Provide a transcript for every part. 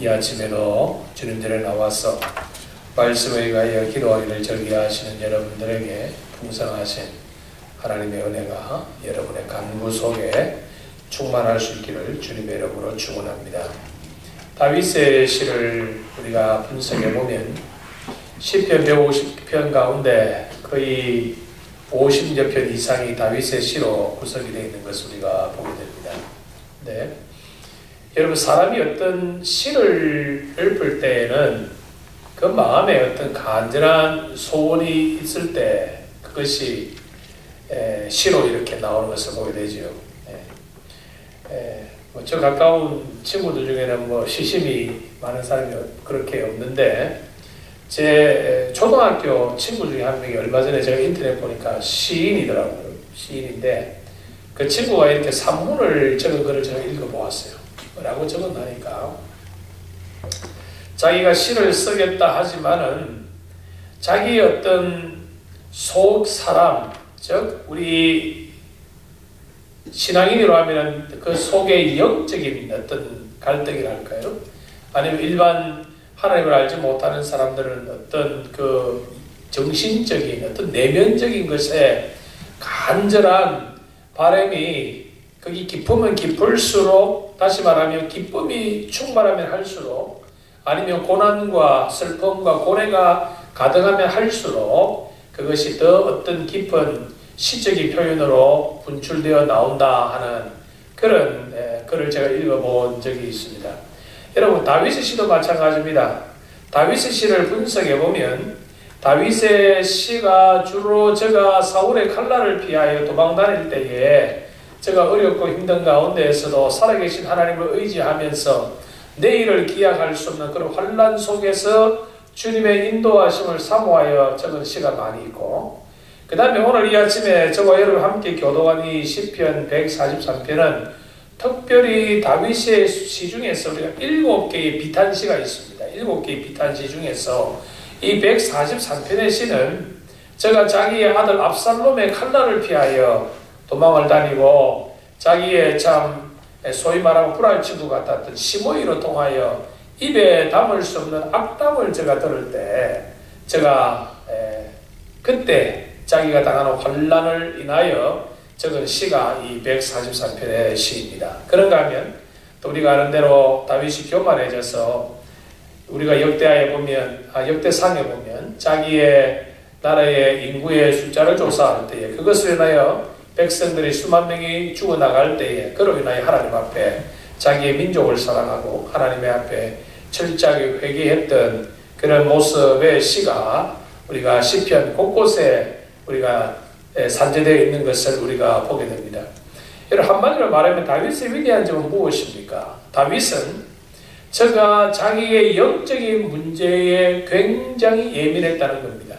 이 아침에도 주님 전에 나와서 말씀에 의하여 기도하기를 즐겨하시는 여러분들에게 풍성하신 하나님의 은혜가 여러분의 간구 속에 충만할 수 있기를 주님의 이름으로 축원합니다. 다윗의 시를 우리가 분석해 보면 시편 150편 가운데 거의 50여 편 이상이 다윗의 시로 구성이 되어 있는 것을 우리가 보게 됩니다. 네. 여러분, 사람이 어떤 시를 읊을 때에는 그 마음에 어떤 간절한 소원이 있을 때 그것이 시로 이렇게 나오는 것을 보게 되죠. 저 가까운 친구들 중에는 시심이 많은 사람이 그렇게 없는데, 제 초등학교 친구 중에 한 명이 얼마 전에 제가 인터넷 보니까 시인이더라고요. 시인인데 그 친구가 이렇게 산문을 적은 글을 제가 읽어보았어요. 뭐라고 적었나니까, 자기가 시를 쓰겠다 하지만은 자기의 어떤 속 사람, 즉 우리 신앙인으로 하면 그 속의 영적인 어떤 갈등이랄까요? 아니면 일반 하나님을 알지 못하는 사람들은 어떤 그 정신적인 어떤 내면적인 것에 간절한 바람이 거기 깊으면 깊을수록, 다시 말하면 기쁨이 충만하면 할수록, 아니면 고난과 슬픔과 고뇌가 가득하면 할수록 그것이 더 어떤 깊은 시적인 표현으로 분출되어 나온다 하는 그런 글을 제가 읽어본 적이 있습니다. 여러분, 다윗의 시도 마찬가지입니다. 다윗의 시를 분석해 보면 다윗의 시가 주로 저가 사울의 칼날을 피하여 도망 다닐 때에 저가 어렵고 힘든 가운데에서도 살아계신 하나님을 의지하면서 내일을 기약할 수 없는 그런 환난 속에서 주님의 인도하심을 사모하여 적은 시가 많이 있고, 그 다음에 오늘 이 아침에 저와 여러분 함께 교도한 이 시편 143편은 특별히 다윗의 시 중에서 우리가 7개의 비탄시가 있습니다. 7개의 비탄시 중에서 이 143편의 시는 저가 자기의 아들 압살롬의 칼날을 피하여 도망을 다니고 자기의 참 소위 말하면 불알 친구 같았던 시므이로 통하여 입에 담을 수 없는 악담을 제가 들을 때 제가 그때 자기가 당하는 환난을 인하여 적은 시가 이 143편의 시입니다. 그런가 하면 또 우리가 아는 대로 다윗이 교만해져서 우리가 역대하에 보면, 역대상에 보면 자기의 나라의 인구의 숫자를 조사할 때에 그것을 인하여 백성들이 수만 명이 죽어나갈 때에 그로 인하여 하나님 앞에 자기의 민족을 사랑하고 하나님의 앞에 철저하게 회개했던 그런 모습의 시가 우리가 시편 곳곳에 우리가 산재되어 있는 것을 우리가 보게 됩니다. 여러분, 한마디로 말하면 다윗의 위대한 점은 무엇입니까? 다윗은 저가 자기의 영적인 문제에 굉장히 예민했다는 겁니다.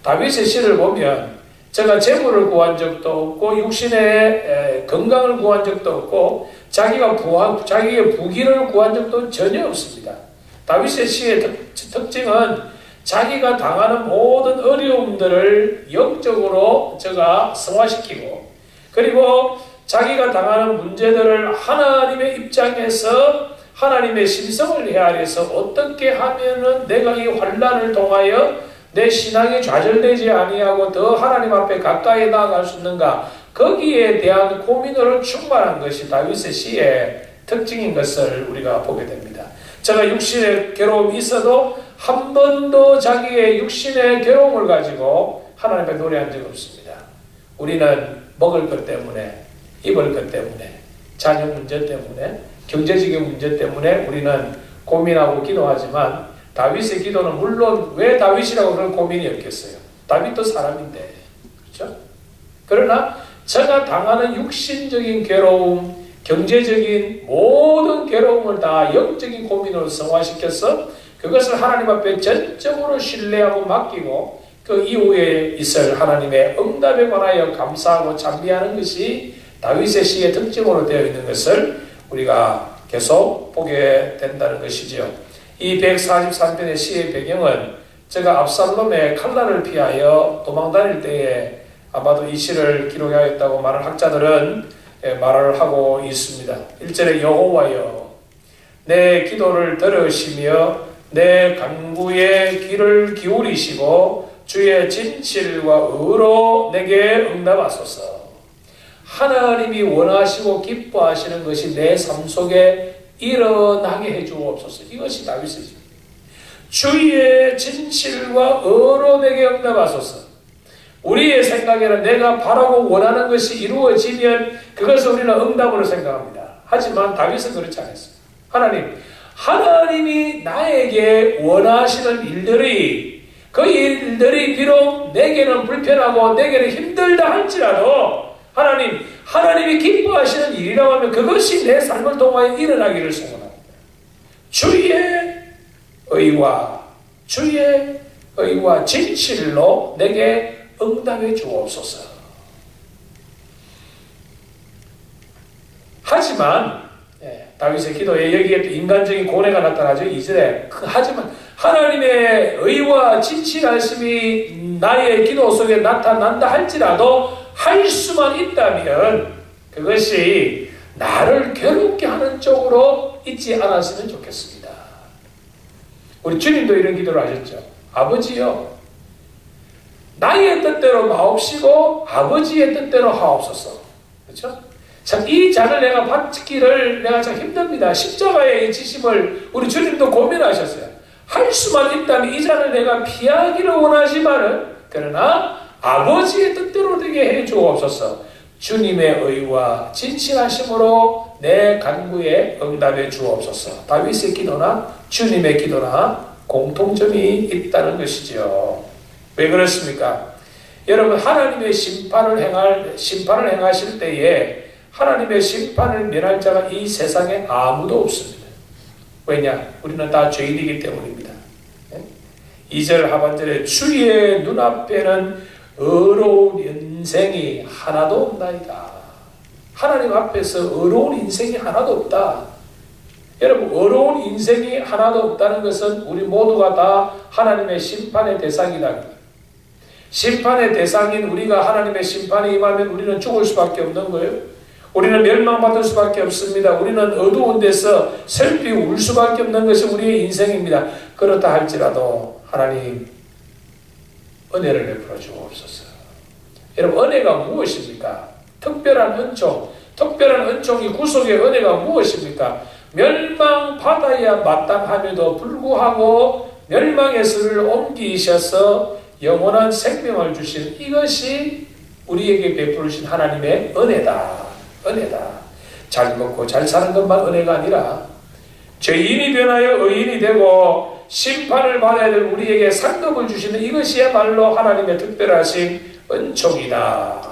다윗의 시를 보면 저가 재물을 구한 적도 없고 육신의 건강을 구한 적도 없고 자기의 부귀를 구한 적도 전혀 없습니다. 다윗의 시의 특징은 자기가 당하는 모든 어려움들을 영적으로 저가 승화시키고, 그리고 자기가 당하는 문제들을 하나님의 입장에서 하나님의 신성을 헤아려서 어떻게 하면은 내가 이 환난을 통하여 내 신앙이 좌절되지 아니하고 더 하나님 앞에 가까이 나아갈 수 있는가, 거기에 대한 고민으로 충만한 것이 다윗의 시의 특징인 것을 우리가 보게 됩니다. 제가 육신의 괴로움이 있어도 한 번도 자기의 육신의 괴로움을 가지고 하나님 앞에 노래한 적 없습니다. 우리는 먹을 것 때문에, 입을 것 때문에, 자녀 문제 때문에, 경제적인 문제 때문에 우리는 고민하고 기도하지만 다윗의 기도는 물론 왜 다윗이라고 그런 고민이 없겠어요? 다윗도 사람인데, 그렇죠? 그러나 제가 당하는 육신적인 괴로움, 경제적인 모든 괴로움을 다 영적인 고민으로 승화시켜서 그것을 하나님 앞에 전적으로 신뢰하고 맡기고 그 이후에 있을 하나님의 응답에 관하여 감사하고 찬미하는 것이 다윗의 시의 특징으로 되어 있는 것을 우리가 계속 보게 된다는 것이죠. 이 143편의 시의 배경은 제가 압살롬의 칼날을 피하여 도망다닐 때에 아마도 이 시를 기록하였다고 많은 학자들은 말을 하고 있습니다. 1절에 여호와여 내 기도를 들으시며 내 간구에 귀를 기울이시고 주의 진실과 의로 내게 응답하소서. 하나님이 원하시고 기뻐하시는 것이 내 삶 속에 일어나게 해주옵소서. 이것이 다윗의 집. 주의 진실과 의로 내게 응답하소서. 우리의 생각에는 내가 바라고 원하는 것이 이루어지면 그것을 우리는 응답으로 생각합니다. 하지만 다윗은 그렇지 않았어요. 하나님이 나에게 원하시는 일들이, 그 일들이 비록 내게는 불편하고 내게는 힘들다 할지라도 하나님이 기뻐하시는 일이라고 하면 그것이 내 삶을 통하여 일어나기를 소원합니다. 주의 의와 진실로 내게 응답해 주옵소서. 하지만 다윗의 기도에 여기에 또 인간적인 고뇌가 나타나죠. 2절에 하지만 하나님의 의와 진실하심이 나의 기도 속에 나타난다 할지라도 할 수만 있다면 그것이 나를 괴롭게 하는 쪽으로 있지 않았으면 좋겠습니다. 우리 주님도 이런 기도를 하셨죠. 아버지여, 나의 뜻대로 마옵시고 아버지의 뜻대로 하옵소서. 그렇죠? 참 이 잔을 내가 받기를 내가 참 힘듭니다. 십자가의 지심을 우리 주님도 고민하셨어요. 할 수만 있다면 이 잔을 내가 피하기를 원하지만은 그러나 아버지의 뜻대로 되게 해 주옵소서. 주님의 의와 진실하심으로 내 간구에 응답해 주옵소서. 다윗의 기도나 주님의 기도나 공통점이 있다는 것이죠. 왜 그렇습니까? 여러분, 하나님의 심판을 행하실 때에 하나님의 심판을 면할 자가 이 세상에 아무도 없습니다. 왜냐? 우리는 다 죄인이기 때문입니다. 2절 하반절에 주의 눈앞에는 의로운 인생이 하나도 없나이다. 하나님 앞에서 의로운 인생이 하나도 없다. 여러분, 의로운 인생이 하나도 없다는 것은 우리 모두가 다 하나님의 심판의 대상이다. 심판의 대상인 우리가 하나님의 심판에 임하면 우리는 죽을 수밖에 없는 거예요. 우리는 멸망받을 수밖에 없습니다. 우리는 어두운 데서 슬피 울 수밖에 없는 것이 우리의 인생입니다. 그렇다 할지라도 하나님 은혜를 베풀어 주옵소서. 여러분, 은혜가 무엇입니까? 특별한 은총이 구속의 은혜가 무엇입니까? 멸망받아야 마땅함에도 불구하고 멸망의 수를 옮기셔서 영원한 생명을 주신 이것이 우리에게 베푸신 하나님의 은혜다. 잘 먹고 잘 사는 것만 은혜가 아니라 죄인이 변하여 의인이 되고 심판을 받아야 될 우리에게 상급을 주시는 이것이야말로 하나님의 특별하신 은총이다.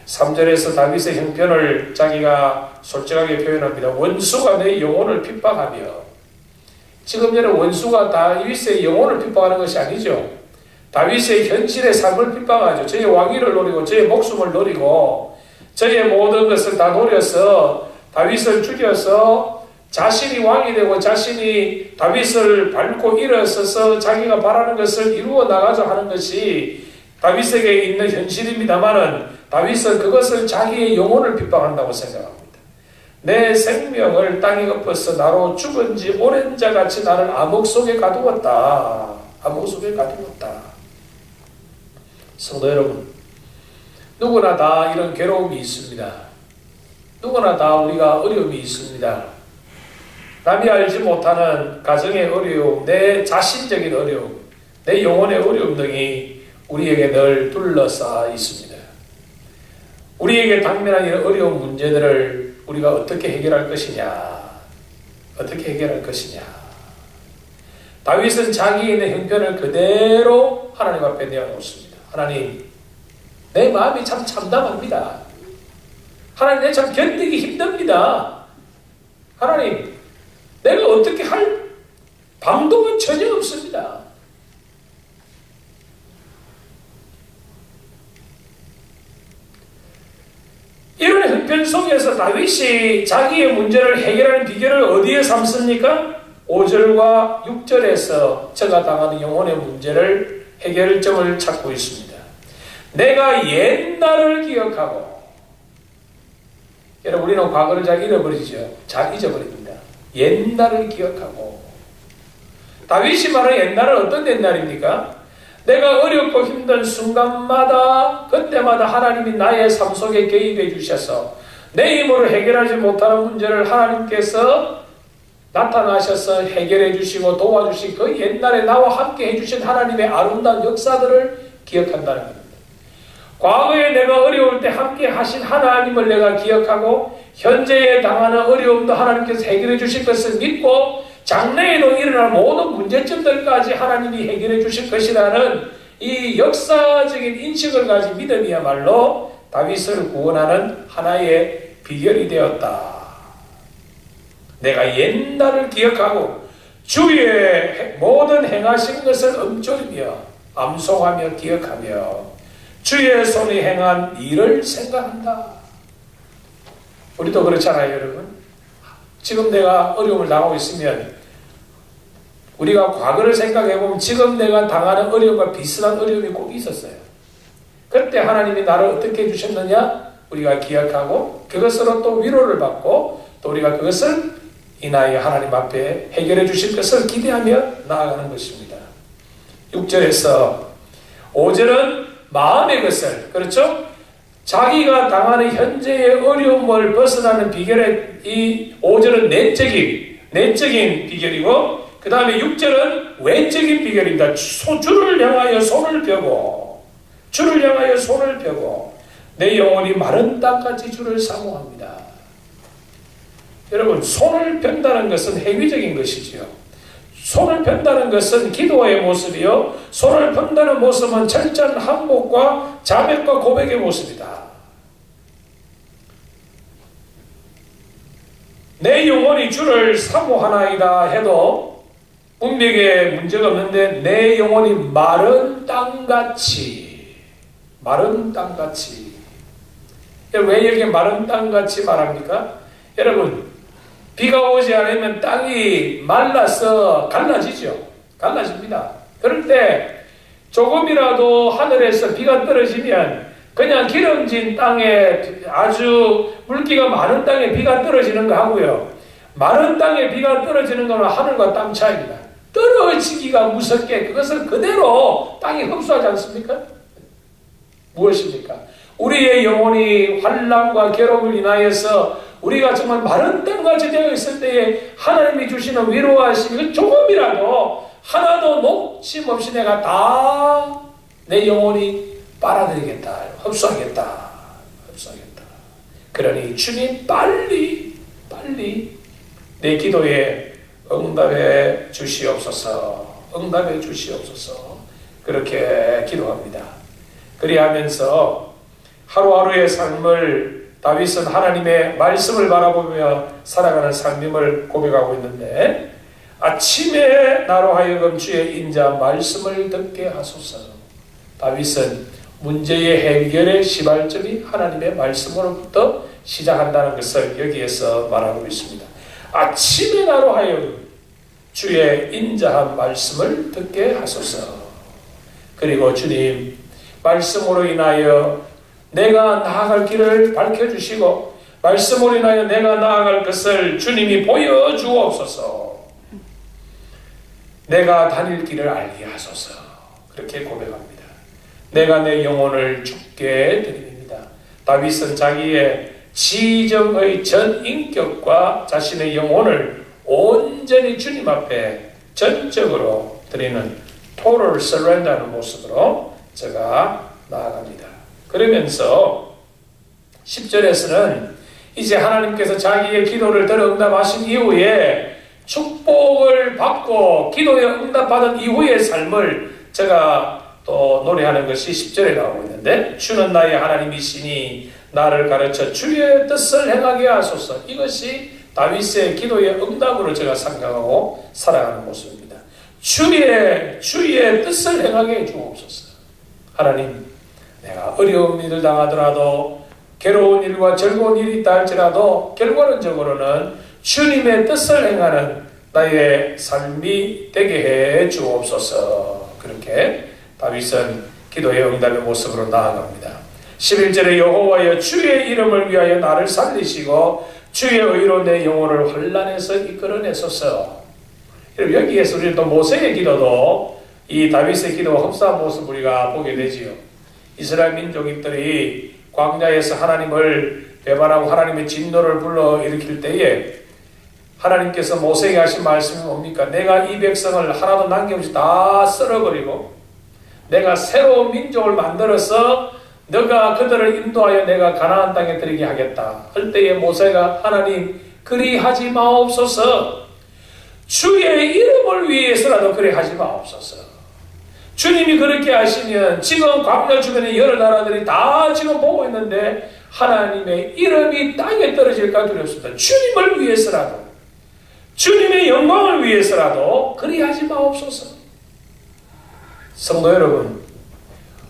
3절에서 다윗의 형편을 자기가 솔직하게 표현합니다. 원수가 내 영혼을 핍박하며. 지금 여러분, 원수가 다윗의 영혼을 핍박하는 것이 아니죠. 다윗의 현실의 삶을 핍박하죠. 저의 왕위를 노리고 저의 목숨을 노리고 저의 모든 것을 다 노려서 다윗을 죽여서 자신이 왕이 되고 자신이 다윗을 밟고 일어서서 자기가 바라는 것을 이루어 나가자 하는 것이 다윗에게 있는 현실입니다만은 다윗은 그것을 자기의 영혼을 핍박한다고 생각합니다. 내 생명을 땅에 엎어서 나로 죽은 지 오랜 자같이 나를 암흑 속에 가두었다. 성도 여러분, 누구나 다 이런 괴로움이 있습니다. 누구나 다 우리가 어려움이 있습니다. 남이 알지 못하는 가정의 어려움, 내 자신적인 어려움, 내 영혼의 어려움 등이 우리에게 늘 둘러싸여 있습니다. 우리에게 당면한 이런 어려운 문제들을 우리가 어떻게 해결할 것이냐? 다윗은 자기의 있는 형편을 그대로 하나님 앞에 내어놓습니다. 하나님, 내 마음이 참 참담합니다. 하나님, 내 참 견디기 힘듭니다. 하나님, 내가 어떻게 할 방도가 전혀 없습니다. 이런 형편 속에서 다윗이 자기의 문제를 해결하는 비결을 어디에 삼습니까? 5절과 6절에서 저가 당하는 영혼의 문제를 해결점을 찾고 있습니다. 내가 옛날을 기억하고, 여러분, 우리는 과거를 잘 잃어버리죠. 잘 잊어버립니다. 옛날을 기억하고. 다윗이 말하는 옛날은 어떤 옛날입니까? 내가 어렵고 힘든 순간마다 그때마다 하나님이 나의 삶 속에 개입해 주셔서 내 힘으로 해결하지 못하는 문제를 하나님께서 나타나셔서 해결해 주시고 도와주신 그 옛날에 나와 함께 해주신 하나님의 아름다운 역사들을 기억한다는 겁니다. 과거에 내가 어려울 때 함께 하신 하나님을 내가 기억하고 현재에 당하는 어려움도 하나님께서 해결해 주실 것을 믿고 장래에도 일어날 모든 문제점들까지 하나님이 해결해 주실 것이라는 이 역사적인 인식을 가진 믿음이야말로 다윗을 구원하는 하나의 비결이 되었다. 내가 옛날을 기억하고 주의 모든 행하신 것을 읊조리며 암송하며 기억하며 주의 손이 행한 일을 생각한다. 우리도 그렇잖아요, 여러분. 지금 내가 어려움을 당하고 있으면 우리가 과거를 생각해보면 지금 내가 당하는 어려움과 비슷한 어려움이 꼭 있었어요. 그때 하나님이 나를 어떻게 해주셨느냐? 우리가 기억하고 그것으로 또 위로를 받고 또 우리가 그것을 인하여 하나님 앞에 해결해 주실 것을 기대하며 나아가는 것입니다. 6절에서 5절은 마음의 것을, 그렇죠? 자기가 당하는 현재의 어려움을 벗어나는 비결의 이 5절은 내적인 비결이고 그 다음에 6절은 외적인 비결입니다. 주를 향하여 손을 펴고 주를 향하여 손을 펴고 내 영혼이 마른 땅같이 주를 사모합니다. 여러분, 손을 편다는 것은 행위적인 것이지요. 손을 편다는 것은 기도의 모습이요. 손을 편다는 모습은 철저한 항복과 자백과 고백의 모습이다. 내 영혼이 주를 사모하나이다 해도 운명에 문제가 없는데 내 영혼이 마른 땅같이 왜 여기 마른 땅같이 말합니까? 여러분, 비가 오지 않으면 땅이 말라서 갈라집니다. 그럴 때 조금이라도 하늘에서 비가 떨어지면 그냥 기름진 땅에 아주 물기가 많은 땅에 비가 떨어지는 거 하고요. 마른 땅에 비가 떨어지는 것은 하늘과 땅 차이입니다. 떨어지기가 무섭게 그것을 그대로 땅이 흡수하지 않습니까? 무엇입니까? 우리의 영혼이 환난과 괴로움을 인하여서 우리가 정말 마른 땅같이 되어 있을 때에 하나님이 주시는 위로하심이 조금이라도 하나도 놓침없이 내가 다 내 영혼이 빨아들이겠다, 흡수하겠다. 그러니 주님 빨리 내 기도에 응답해 주시옵소서. 그렇게 기도합니다. 그리하면서 하루하루의 삶을 다윗은 하나님의 말씀을 바라보며 살아가는 삶임을 고백하고 있는데 아침에 나로 하여금 주의 인자 말씀을 듣게 하소서. 다윗은 문제의 해결의 시발점이 하나님의 말씀으로부터 시작한다는 것을 여기에서 말하고 있습니다. 아침에 나로 하여금 주의 인자한 말씀을 듣게 하소서. 그리고 주님 말씀으로 인하여 내가 나아갈 길을 밝혀주시고 말씀으로 인하여 내가 나아갈 것을 주님이 보여주옵소서. 내가 다닐 길을 알게 하소서. 그렇게 고백합니다. 내가 내 영혼을 주께 드립니다. 다윗은 자기의 지정의 전 인격과 자신의 영혼을 온전히 주님 앞에 전적으로 드리는 total surrender하는 모습으로 제가 나아갑니다. 그러면서 10절에서는 이제 하나님께서 자기의 기도를 들어 응답하신 이후에 축복을 받고 기도에 응답받은 이후의 삶을 제가 또 노래하는 것이 10절에 나오고 있는데 주는 나의 하나님이시니 나를 가르쳐 주의 뜻을 행하게 하소서. 이것이 다윗의 기도의 응답으로 제가 생각하고 살아가는 모습입니다. 주의 뜻을 행하게 해주옵소서. 하나님, 내가 어려운 일을 당하더라도 괴로운 일과 즐거운 일이 있다 할지라도 결과론적으로는 주님의 뜻을 행하는 나의 삶이 되게 해 주옵소서. 그렇게 다윗은 기도의 응답의 모습으로 나아갑니다. 11절에 여호와여 주의 이름을 위하여 나를 살리시고 주의 의로 내 영혼을 환난에서 이끌어내소서. 여기에서 우리 또 모세의 기도도 이 다윗의 기도와 흡사한 모습 우리가 보게 되지요. 이스라엘 민족들이 광야에서 하나님을 배반하고 하나님의 진노를 불러일으킬 때에 하나님께서 모세에게 하신 말씀이 뭡니까? 내가 이 백성을 하나도 남김없이 다 썰어버리고 내가 새로운 민족을 만들어서 너가 그들을 인도하여 내가 가나안 땅에 들이게 하겠다 할 때에 모세가 하나님 그리하지 마옵소서. 주의 이름을 위해서라도 그리하지 마옵소서. 주님이 그렇게 하시면 지금 광야 주변에 여러 나라들이 다 지금 보고 있는데 하나님의 이름이 땅에 떨어질까 두렵습니다. 주님을 위해서라도 주님의 영광을 위해서라도 그리하지 마옵소서. 성도 여러분,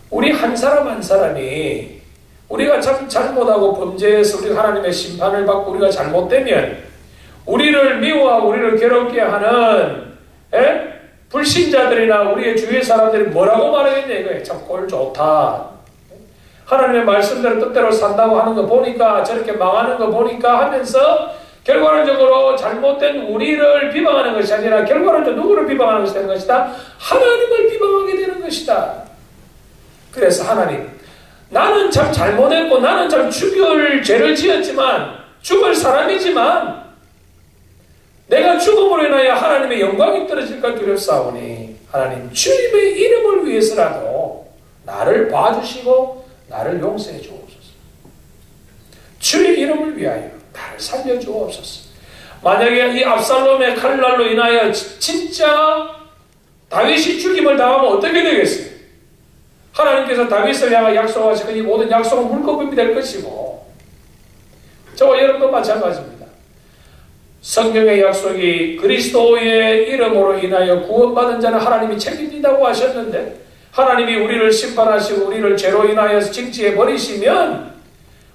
우리 한 사람 한 사람이 우리가 참 잘못하고 범죄해서 우리가 하나님의 심판을 받고 우리가 잘못되면 우리를 미워하고 우리를 괴롭게 하는 불신자들이나 우리의 주위의 사람들이 뭐라고 말하겠냐 이거예요. 참 꼴 좋다. 하나님의 말씀대로 뜻대로 산다고 하는 거 보니까 저렇게 망하는 거 보니까 하면서 결과론적으로 잘못된 우리를 비방하는 것이 아니라 결과론적으로 누구를 비방하는 것이 되는 것이다? 하나님을 비방하게 되는 것이다. 그래서 하나님, 나는 참 잘못했고 나는 참 죽을 죄를 지었지만 죽을 사람이지만 내가 죽음으로 인하여 하나님의 영광이 떨어질까 두렵사오니 하나님 주님의 이름을 위해서라도 나를 봐주시고 나를 용서해 주옵소서. 주의 이름을 위하여 나를 살려 주옵소서. 만약에 이 압살롬의 칼날로 인하여 진짜 다윗이 죽임을 당하면 어떻게 되겠어요? 하나님께서 다윗을 향하여 약속하시고 이 모든 약속은 물거품이 될 것이고 저와 여러분도 마찬가지입니다. 성경의 약속이 그리스도의 이름으로 인하여 구원받은 자는 하나님이 책임진다고 하셨는데 하나님이 우리를 심판하시고 우리를 죄로 인하여 징치해 버리시면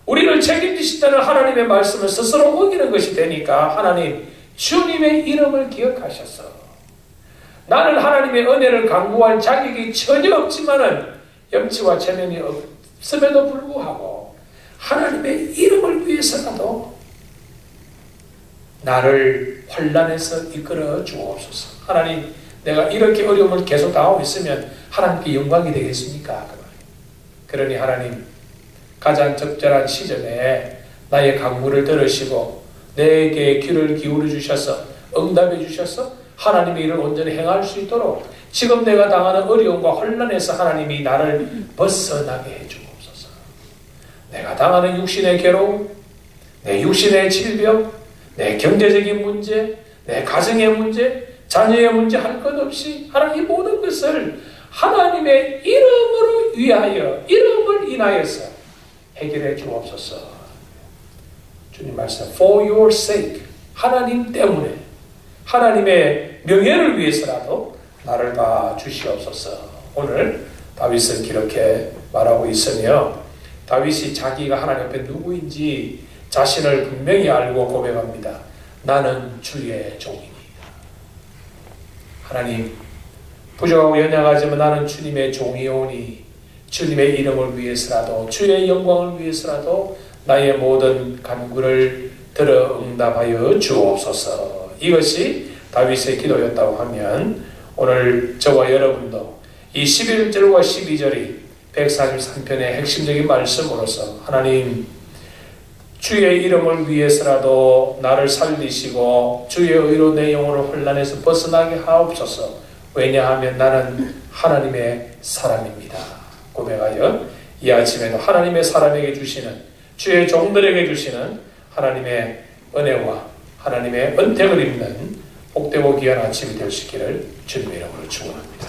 우리를 책임지신다는 하나님의 말씀을 스스로 어기는 것이 되니까 하나님 주님의 이름을 기억하셔서 나는 하나님의 은혜를 강구할 자격이 전혀 없지만은 염치와 체면이 없음에도 불구하고 하나님의 이름을 위해서라도 나를 환난에서 이끌어 주옵소서. 하나님, 내가 이렇게 어려움을 계속 당하고 있으면 하나님께 영광이 되겠습니까? 그러니 하나님, 가장 적절한 시점에 나의 간구를 들으시고 내게 귀를 기울여 주셔서 응답해 주셔서 하나님의 일을 온전히 행할 수 있도록 지금 내가 당하는 어려움과 혼란에서 하나님이 나를 벗어나게 해 주옵소서. 내가 당하는 육신의 괴로움, 내 육신의 질병, 내 경제적인 문제, 내 가정의 문제, 자녀의 문제 할 것 없이 하나님 이 모든 것을 하나님의 이름으로 위하여 이름을 인하여서 해결해 주옵소서. 주님 말씀 For your sake 하나님 때문에 하나님의 명예를 위해서라도 나를 봐 주시옵소서. 오늘 다윗은 이렇게 말하고 있으며 다윗이 자기가 하나님 앞에 누구인지 자신을 분명히 알고 고백합니다. 나는 주의 종입니다. 하나님, 부족하고 연약하지만 나는 주님의 종이오니 주님의 이름을 위해서라도 주의 영광을 위해서라도 나의 모든 간구를 들어 응답하여 주옵소서. 이것이 다윗의 기도였다고 하면 오늘 저와 여러분도 이 11절과 12절이 143편의 핵심적인 말씀으로서 하나님 주의 이름을 위해서라도 나를 살리시고 주의 의로 내 영혼을 혼란에서 벗어나게 하옵소서. 왜냐하면 나는 하나님의 사람입니다. 고백하여 이 아침에도 하나님의 사람에게 주시는 주의 종들에게 주시는 하나님의 은혜와 하나님의 은택을 입는 복되고 귀한 아침이 될 수 있기를 주님의 이름으로 축원합니다.